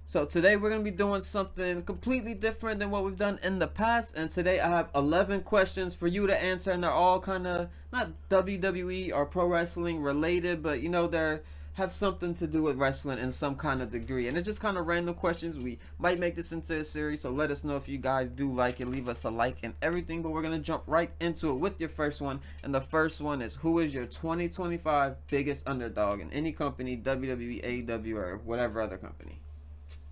So today we're going to be doing something completely different than what we've done in the past. And today I have 11 questions for you to answer, and they're all kind of not WWE or pro wrestling related, but they're have something to do with wrestling in some kind of degree. And it's just kind of random questions. We might make this into a series, so let us know if you guys do like it. Leave us a like and everything. But we're going to jump right into it with your first one. And the first one is, who is your 2025 biggest underdog in any company, WWE, AEW, or whatever other company?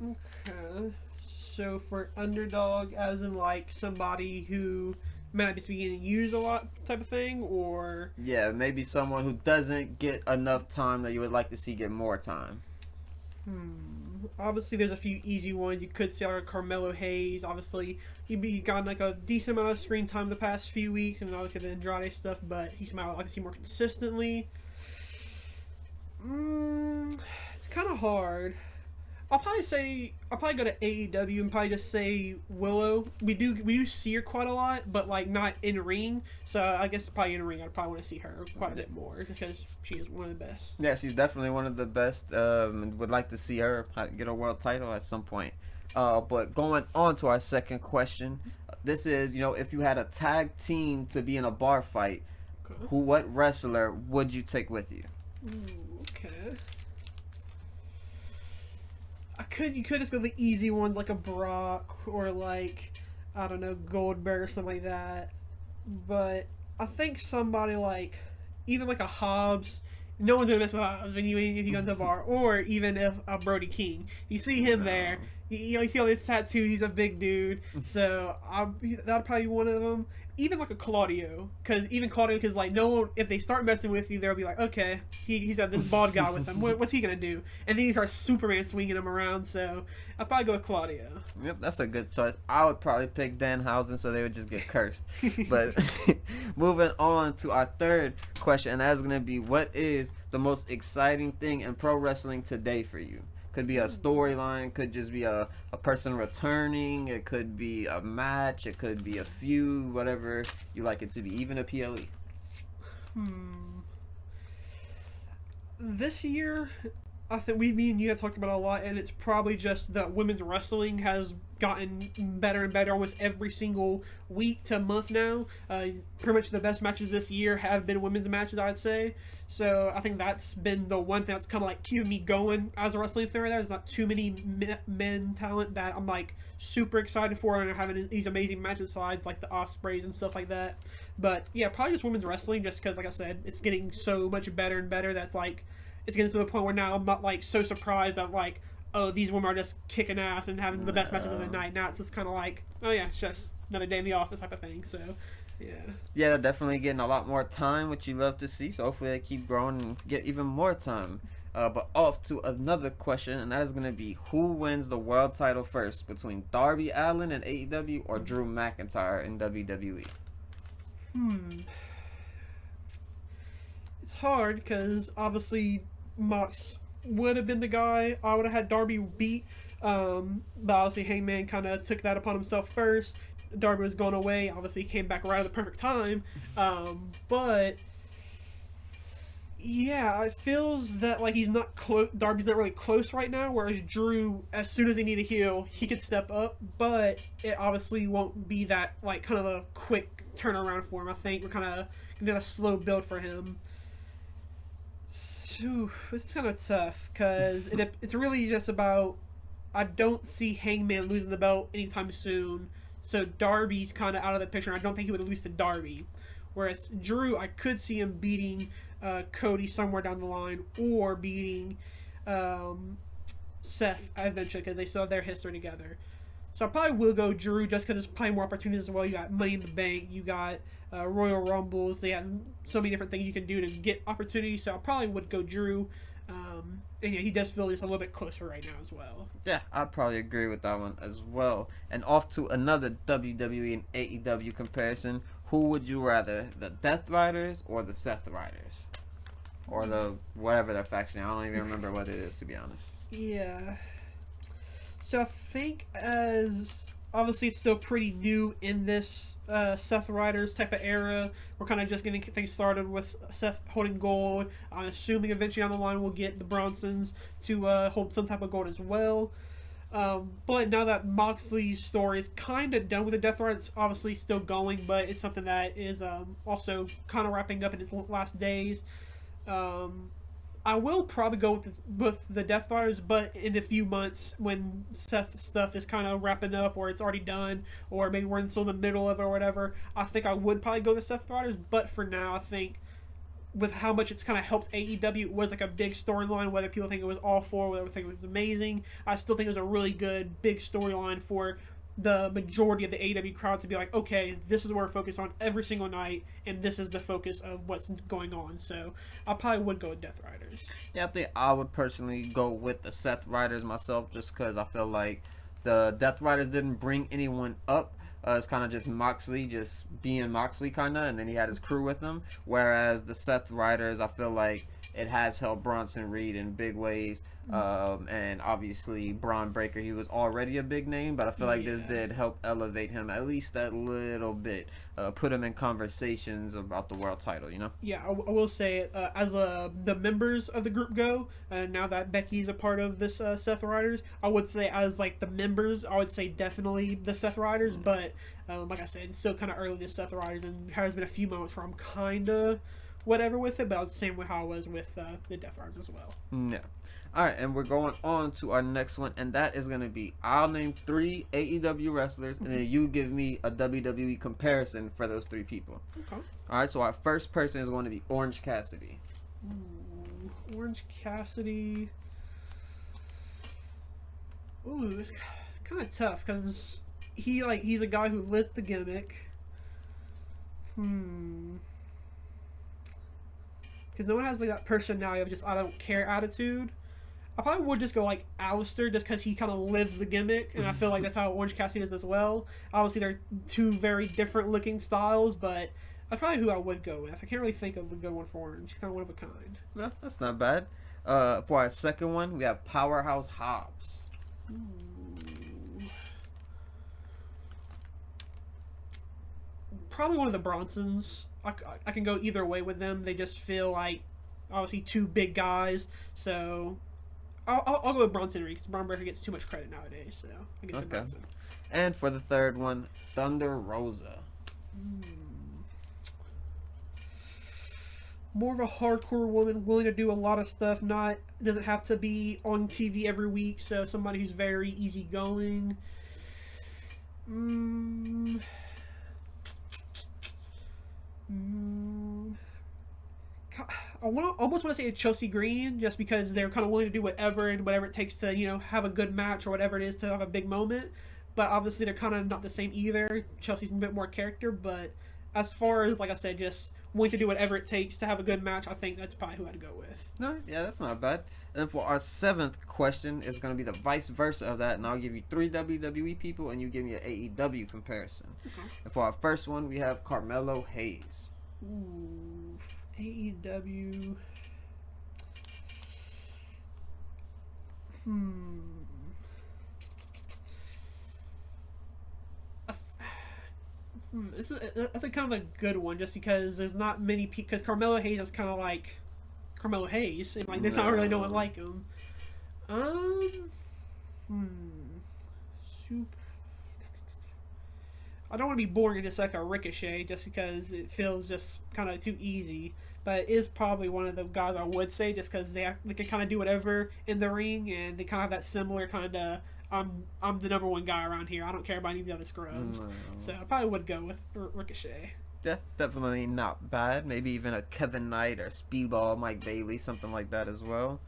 Okay. So for underdog, as in like somebody who might not just be getting used a lot type of thing, or Yeah, maybe someone who doesn't get enough time that you would like to see get more time. Obviously there's a few easy ones. You could say like Carmelo Hayes. Obviously he gotten like a decent amount of screen time the past few weeks, and then obviously the Andrade stuff, but he's somebody I'd like to see more consistently. It's kind of hard. I'll probably go to AEW and probably just say Willow. We do see her quite a lot, but like not in ring. So I guess probably in ring, I'd probably want to see her quite a bit more because she is one of the best. Yeah, she's definitely one of the best. And would like to see her get a world title at some point. But going on to our second question, this is, if you had a tag team to be in a bar fight, Okay. what wrestler would you take with you? Okay. You could just go the easy ones like a Brock or like, I don't know, Goldberg or something like that. But I think somebody like, even like a Hobbs. No one's gonna mess with Hobbs when if you go to the bar, or even if a Brody King. You see him there. You see all his tattoos. He's a big dude, so that'd probably be one of them. Even like a Claudio, because like no one, if they start messing with you, they'll be like, okay, he's got this bald guy with him. What's he gonna do? And then he starts Superman swinging him around. So I'll probably go with Claudio. Yep, that's a good choice. I would probably pick Danhausen, so they would just get cursed. But moving on to our third question, and that's gonna be, what is the most exciting thing in pro wrestling today for you? Could be a storyline, could just be a person returning, it could be a match, it could be a feud, whatever you like it to be, even a PLE. This year, I think me and you have talked about it a lot, and it's probably just that women's wrestling has gotten better and better almost every single week to month now. Pretty much the best matches this year have been women's matches, I'd say. So I think that's been the one thing that's kind of like keeping me going as a wrestling fan. There's not too many men talent that I'm like super excited for, and having these amazing matches sides like the Ospreys and stuff like that. But yeah, probably just women's wrestling, just because like I said, it's getting so much better and better. That's like it's getting to the point where now I'm not like so surprised that like, oh, these women are just kicking ass and having the best matches of the night. Now it's just kind of like, oh yeah, it's just another day in the office type of thing. So yeah. Yeah, they're definitely getting a lot more time, which you love to see. So hopefully they keep growing and get even more time. But off to another question, and that is going to be, who wins the world title first between Darby Allin in AEW or Drew McIntyre in WWE? It's hard because obviously Mox would have been the guy I would have had Darby beat. But obviously Hangman kind of took that upon himself first. Darby was going away. Obviously, he came back right at the perfect time. But yeah, it feels that like he's not close. Darby's not really close right now. Whereas Drew, as soon as he need a heel, he could step up. But it obviously won't be that like kind of a quick turnaround for him. I think we're kind of gonna a slow build for him. It's kind of tough because it's really just about. I don't see Hangman losing the belt anytime soon. So Darby's kind of out of the picture. I don't think he would lose to Darby. Whereas Drew, I could see him beating Cody somewhere down the line, or beating Seth eventually, because they still have their history together. So I probably will go Drew just because there's probably more opportunities as well. You got Money in the Bank, you got Royal Rumbles. They have so many different things you can do to get opportunities. So I probably would go Drew. And yeah, he does feel just a little bit closer right now as well. Yeah, I'd probably agree with that one as well. And off to another WWE and AEW comparison. Who would you rather, the Death Riders or the Seth Riders? Or the whatever their faction. I don't even remember what it is, to be honest. Yeah. So I think as obviously it's still pretty new in this Seth Riders type of era. We're kind of just getting things started with Seth holding gold. I'm assuming eventually on the line we'll get the Bronsons to hold some type of gold as well. But now that Moxley's story is kind of done with the Death Rider, it's obviously still going, but it's something that is also kind of wrapping up in its last days. I will probably go with the Death Riders, but in a few months when Seth's stuff is kind of wrapping up, or it's already done, or maybe we're still in the middle of it or whatever, I think I would probably go with Seth Riders. But for now, I think with how much it's kind of helped AEW, it was like a big storyline. Whether people think it was awful, or whether they think it was amazing, I still think it was a really good big storyline for the majority of the AEW crowd to be like, okay, this is what we're focused on every single night, and this is the focus of what's going on. So I probably would go with Death Riders. Yeah, I think I would personally go with the Seth Riders myself, just because I feel like the Death Riders didn't bring anyone up. It's kind of just Moxley, just being Moxley, kind of, and then he had his crew with him. Whereas the Seth Riders, I feel like it has helped Bronson Reed in big ways. And obviously Braun Breaker, he was already a big name, but I feel like this did help elevate him at least that little bit, put him in conversations about the world title, you know? Yeah, I will say, as the members of the group go, now that Becky's a part of this Seth Riders, I would say as like the members, I would say definitely the Seth Riders, but like I said, it's still kind of early to Seth Riders, and there has been a few moments where I'm kind of whatever with it, but I was the same way how I was with the Death Riders as well. Yeah. All right, and we're going on to our next one, and that is going to be, I'll name 3 AEW wrestlers, and then you give me a WWE comparison for those 3 people. Okay. All right, so our first person is going to be Orange Cassidy. Ooh, Orange Cassidy. Ooh, it's kind of tough because he's a guy who lives the gimmick. Because no one has like that personality of just I don't care attitude. I probably would just go like Alistair just because he kind of lives the gimmick, and I feel like that's how Orange Cassidy is as well. Obviously, they're 2 very different looking styles, but that's probably who I would go with. I can't really think of a good one for Orange. He's kind of one of a kind. No, that's not bad. For our second one, we have Powerhouse Hobbs. Probably one of the Bronsons. I can go either way with them. They just feel like obviously 2 big guys, so I'll go with Bronson Reed because Braun Breaker gets too much credit nowadays. So I get to Bronson. And for the third one, Thunder Rosa. More of a hardcore woman, willing to do a lot of stuff. Doesn't have to be on TV every week. So somebody who's very easygoing. I almost want to say Chelsea Green, just because they're kind of willing to do whatever it takes to have a good match or whatever it is to have a big moment. But obviously they're kind of not the same either. Chelsea's a bit more character, but as far as like I said, just willing to do whatever it takes to have a good match, I think that's probably who I'd go with. No, yeah, that's not bad. And for our 7th question, it's going to be the vice versa of that, and I'll give you 3 WWE people, and you give me an AEW comparison. Okay. And for our first one, we have Carmelo Hayes. Ooh, AEW. That's a kind of a good one, just because there's not many people. Because Carmelo Hayes is kind of like Carmelo Hayes, and like there's not really no one like him. I don't want to be boring and just like a Ricochet, just because it feels just kind of too easy. But it is probably one of the guys I would say, just because they can kind of do whatever in the ring, and they kind of have that similar kind of I'm the number one guy around here. I don't care about any of the other scrubs. So I probably would go with Ricochet. Yeah, definitely not bad. Maybe even a Kevin Knight or Speedball Mike Bailey, something like that as well.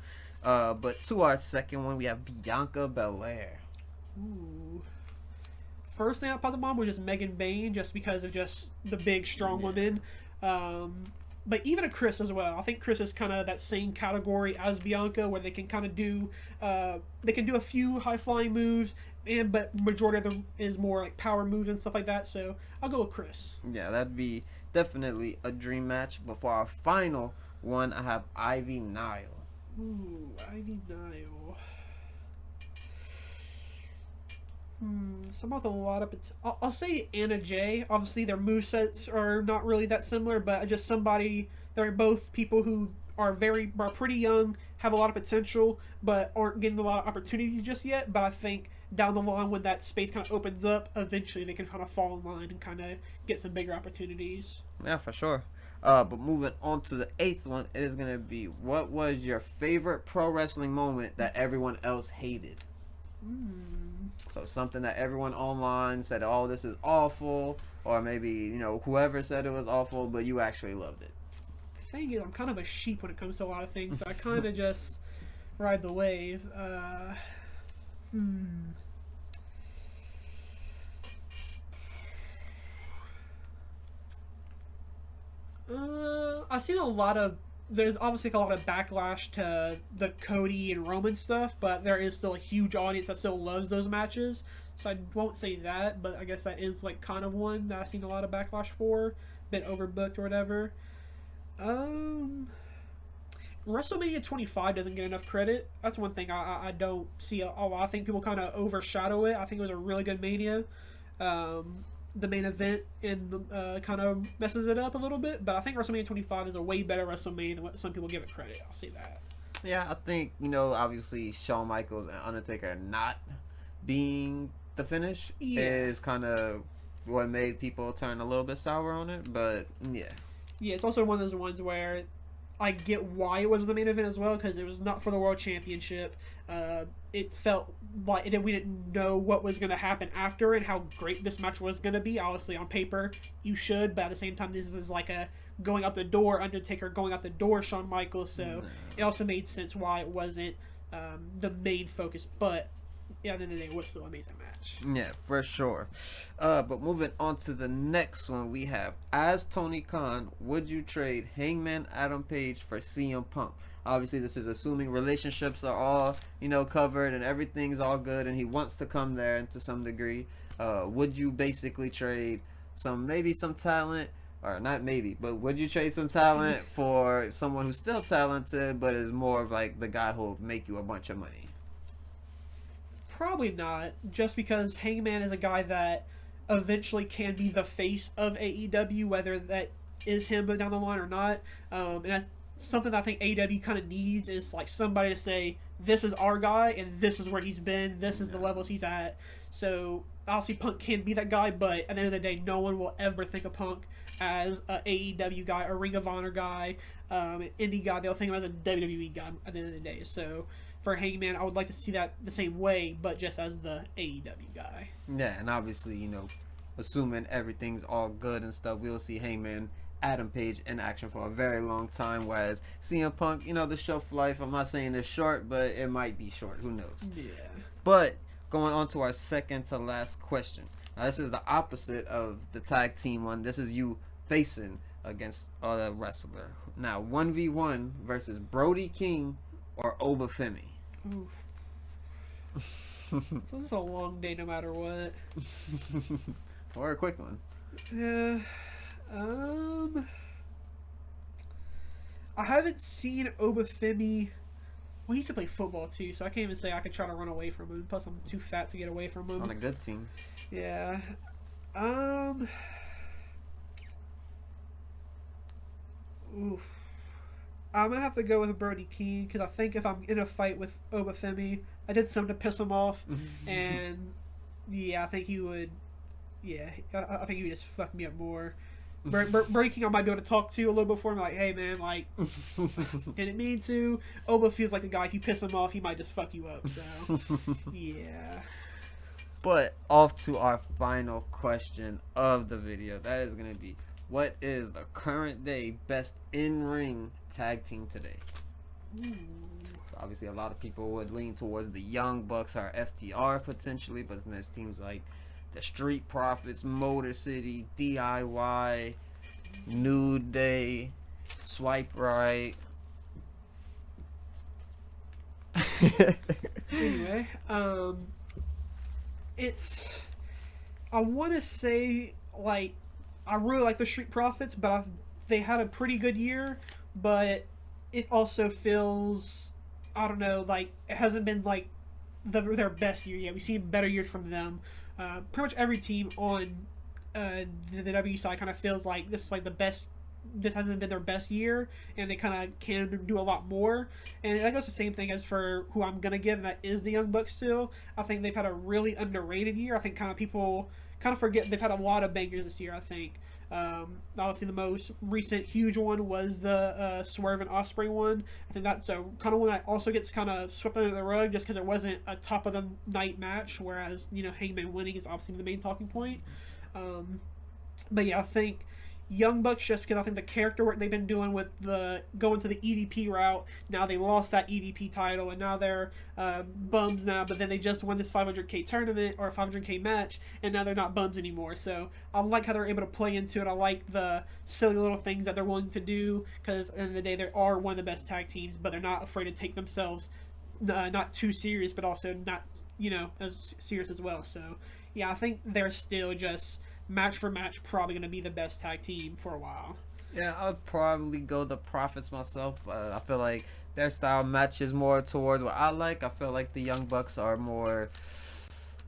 But to our second one, we have Bianca Belair. Ooh. First thing I popped up on was just Megan Bayne, just because of just the big, strong woman. But even a Chris as well. I think Chris is kind of that same category as Bianca, where they can kind of do a few high flying moves, but majority of them is more like power moves and stuff like that. So I'll go with Chris. Yeah, that'd be definitely a dream match. But for our final one, I have Ivy Nile. Ooh, Ivy Nile. Some of a lot of it. I'll say Anna Jay. Obviously, their movesets are not really that similar, but just somebody. They're both people who are pretty young, have a lot of potential, but aren't getting a lot of opportunities just yet. But I think down the line, when that space kind of opens up, eventually they can kind of fall in line and kind of get some bigger opportunities. Yeah, for sure. But moving on to the eighth one, it is gonna be, what was your favorite pro wrestling moment that everyone else hated? So something that everyone online said, "Oh, this is awful," or maybe whoever said it was awful, but you actually loved it. The thing is, I'm kind of a sheep when it comes to a lot of things, so I kind of just ride the wave. I've seen a lot of. There's obviously a lot of backlash to the Cody and Roman stuff, but there is still a huge audience that still loves those matches. So I won't say that, but I guess that is like kind of one that I've seen a lot of backlash for, been overbooked or whatever. WrestleMania 25 doesn't get enough credit. That's one thing I don't see a lot. I think people kind of overshadow it. I think it was a really good Mania. The main event kind of messes it up a little bit, but I think WrestleMania 25 is a way better WrestleMania than what some people give it credit. I'll say that. Yeah, I think obviously Shawn Michaels and Undertaker not being the finish is kind of what made people turn a little bit sour on it, but yeah. Yeah, it's also one of those ones where I get why it was the main event as well, because it was not for the World Championship. It felt like we didn't know what was going to happen after and how great this match was going to be. Obviously, on paper, you should, but at the same time, this is like a going out the door Undertaker, going out the door Shawn Michaels, so it also made sense why it wasn't the main focus, but yeah, at the end of the day, it was still an amazing match. Yeah, for sure. But moving on to the next one, we have, as Tony Khan, would you trade Hangman Adam Page for CM Punk? Obviously, this is assuming relationships are all, covered and everything's all good and he wants to come there to some degree. Would you basically trade maybe some talent, or not maybe, but would you trade some talent for someone who's still talented but is more of like the guy who'll make you a bunch of money? Probably not, just because Hangman is a guy that eventually can be the face of AEW, whether that is him down the line or not. And something that I think AEW kind of needs is like somebody to say, this is our guy and this is where he's been, this is the levels he's at. So obviously Punk can be that guy, but at the end of the day, no one will ever think of Punk as a AEW guy, a Ring of Honor guy, an indie guy. They'll think of him as a WWE guy at the end of the day. So for Hangman, I would like to see that the same way, but just as the AEW guy. Yeah, and obviously, assuming everything's all good and stuff, we'll see Hangman Adam Page in action for a very long time, whereas CM Punk, the shelf life, I'm not saying it's short, but it might be short. Who knows? Yeah. But going on to our second to last question. Now, this is the opposite of the tag team one. This is you facing against a wrestler. Now, 1v1 versus Brody King or Obafemi. So this is a long day no matter what. Or a quick one. Yeah. I haven't seen Obafemi. Well, he used to play football too, so I can't even say I could try to run away from him. Plus, I'm too fat to get away from him. On a good team. Yeah. Oof. I'm gonna have to go with Brody King because I think if I'm in a fight with Obafemi, I did something to piss him off, and yeah, I think he would. Yeah, I think he would just fuck me up more. Brody King, I might be able to talk to a little bit before. I'm like, hey man, like, didn't mean to. Oba feels like a guy. If you piss him off, he might just fuck you up. So, yeah. But off to our final question of the video. That is gonna be, what is the current day best in-ring tag team today? So obviously, a lot of people would lean towards the Young Bucks or FTR potentially, but then there's teams like the Street Profits, Motor City, DIY, New Day, Swipe Right. Anyway, it's, I want to say, like, I really like the Street Profits, but they had a pretty good year, but it also feels, I don't know, like, it hasn't been, like, their best year yet. We've seen better years from them. Pretty much every team on the W side kind of feels like this is, like, the best this hasn't been their best year, and they kind of can do a lot more. And that goes the same thing as for who I'm gonna give, and that is the Young Bucks. Still, I think they've had a really underrated year. I think kind of people kind of forget they've had a lot of bangers this year. I think. Obviously, the most recent huge one was the Swerve and Osprey one. I think that's a kind of one that also gets kind of swept under the rug just because it wasn't a top of the night match. Whereas Hangman winning is obviously the main talking point. But yeah, I think Young Bucks, just because I think the character work they've been doing with the going to the EVP route. Now they lost that EVP title, and now they're bums now. But then they just won this 500K tournament or 500K match, and now they're not bums anymore. So I like how they're able to play into it. I like the silly little things that they're willing to do, because at the end of the day, they are one of the best tag teams, but they're not afraid to take themselves not too serious, but also not as serious as well. So yeah, I think they're still just match for match probably going to be the best tag team for a while. Yeah, I'd probably go the Profits myself. I feel like their style matches more towards what I like. I feel like the Young Bucks are more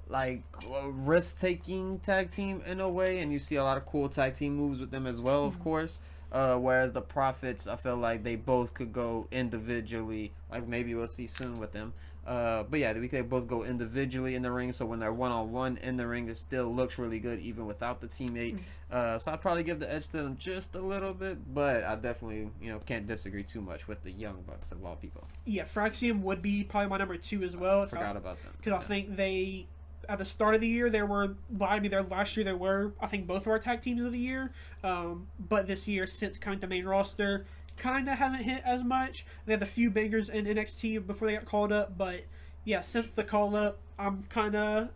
like a risk-taking tag team in a way, and you see a lot of cool tag team moves with them as well, of course. Whereas the Profits, I feel like they both could go individually. Like maybe we'll see soon with them. But yeah, we could both go individually in the ring. So when they're one-on-one in the ring, it still looks really good even without the teammate. So I'd probably give the edge to them just a little bit, but I definitely can't disagree too much with the Young Bucks of all people. Yeah, Fraxium would be probably my number 2 as well. Forgot about them because I think they. At the start of the year, last year they were, I think, both of our tag teams of the year. But this year, since coming to main roster, kind of hasn't hit as much. They had a few bangers in NXT before they got called up. But yeah, since the call up, I'm kind of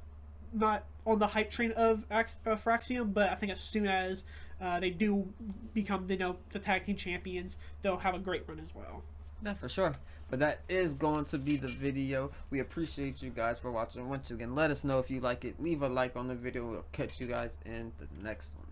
not on the hype train of Fraxium. But I think as soon as they do become the tag team champions, they'll have a great run as well. Yeah, for sure. But that is going to be the video. We appreciate you guys for watching. Once again, let us know if you like it. Leave a like on the video. We'll catch you guys in the next one.